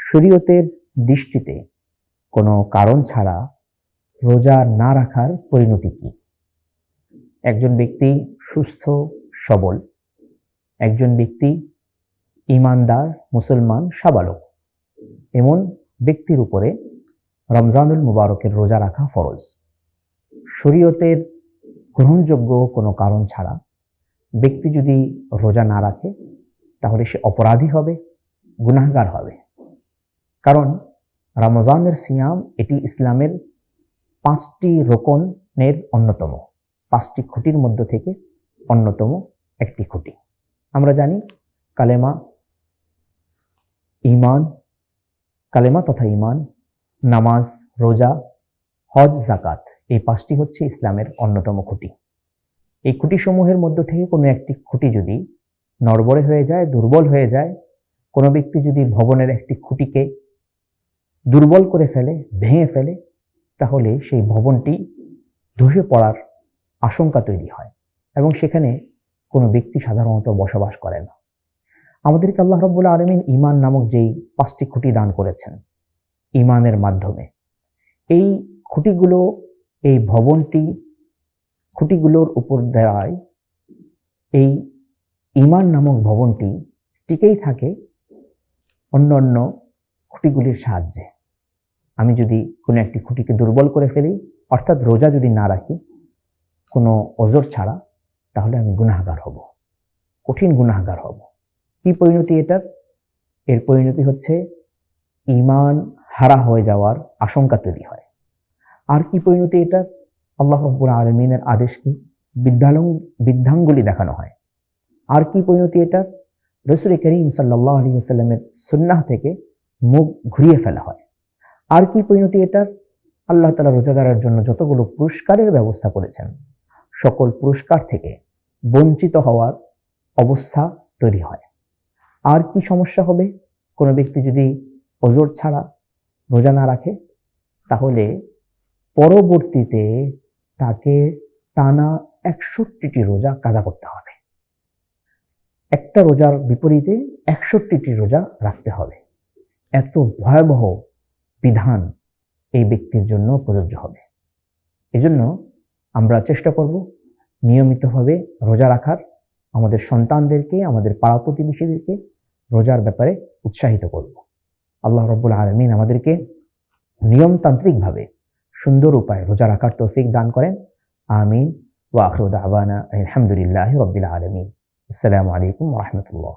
শরীয়তের দৃষ্টিতে কোনো কারণ ছাড়া রোজা না রাখার পরিণতি কি? একজন ব্যক্তি সুস্থ সবল, একজন ব্যক্তি ঈমানদার মুসলমান সাবালক, এমন ব্যক্তির উপরে রমজানুল মুবারকের রোজা রাখা ফরজ। শরীয়তের গ্রহণযোগ্য কোনো কারণ ছাড়া ব্যক্তি যদি রোজা না রাখে তাহলে সে অপরাধী হবে, গুনাহগার হবে। কারণ রমজানের সিয়াম এটি ইসলামের 5টি রোকনের অন্যতম, 5টি খুঁটির মধ্য থেকে অন্যতম একটি খুঁটি। আমরা জানি কালেমা তথা ঈমান, নামাজ, রোজা, হজ, যাকাত, এই 5টি হচ্ছে ইসলামের অন্যতম খুঁটি। এই খুঁটিসমূহের মধ্য থেকে কোনো একটি খুঁটি যদি নড়বড়ে হয়ে যায়, দুর্বল হয়ে যায়, কোনো ব্যক্তি যদি ভবনের একটি খুঁটিকে দুর্বল করে ফেলে, ভেঙে ফেলে, তাহলে সেই ভবনটি ধসে পড়ার আশঙ্কা তৈরি হয় এবং সেখানে কোনো ব্যক্তি সাধারণত বসবাস করে না। আমাদেরকে আল্লাহ রাব্বুল আলামিন ঈমান নামক যেই 5টি খুঁটি দান করেছেন, ঈমানের মাধ্যমে এই খুঁটিগুলো, এই খুঁটিগুলোর উপর দেওয়ায় এই ঈমান নামক ভবনটি টিকেই থাকে অন্যান্য খুঁটিগুলির সাহায্যে। আমি যদি কোনো একটি খুঁটিকে দুর্বল করে ফেলি, অর্থাৎ রোজা যদি না রাখি কোনো ওজর ছাড়া, তাহলে আমি গুনাহগার হব, কঠিন গুনাহগার হব। কি পরিণতি এটার? এর পরিণতি হচ্ছে ঈমান হারা হয়ে যাওয়ার আশঙ্কা তৈরি হয়। আর কি পরিণতি এটার? আল্লাহ রাব্বুল আলামিনের আদেশকে বৃদ্ধাঙ্গুলি দেখানো হয়। আর কি পরিণতি এটার? রাসূল করিম সাল্লাল্লাহু আলাইহি ওয়াসাল্লামের সুন্নাহ থেকে মুখ ঘুরিয়ে ফেলা হয়। আর কি পরিণতি এটার? আল্লাহ তাআলা রোজাদারের জন্য যতগুলো পুরস্কারের ব্যবস্থা করেছেন, সকল পুরস্কার থেকে বঞ্চিত হওয়ার অবস্থা তৈরি হয়। আর কি সমস্যা হবে? কোনো ব্যক্তি যদি ওজর ছাড়া রোজা না রাখে, তাহলে পরবর্তীতে তাকে টানা 61টি রোজা কাজা করতে হবে। একটা রোজার বিপরীতে 61টি রোজা রাখতে হবে। এত ভয়াবহ বিধান এই ব্যক্তির জন্য প্রযোজ্য হবে। এজন্য আমরা চেষ্টা করব নিয়মিতভাবে রোজা রাখার, আমাদের সন্তানদেরকে, আমাদের পাড়া প্রতিবেশীদেরকে রোজার ব্যাপারে উৎসাহিত করব। আল্লাহ রাব্বুল আলামিন আমাদেরকে নিয়মতান্ত্রিকভাবে সুন্দর উপায়ে রোজা রাখার তৌফিক দান করেন। আমিন। ওয়া আখিরু দাওয়ানা আলহামদুলিল্লাহি রাব্বিল আলামিন। আসসালামু আলাইকুম ওয়া রাহমাতুল্লাহ।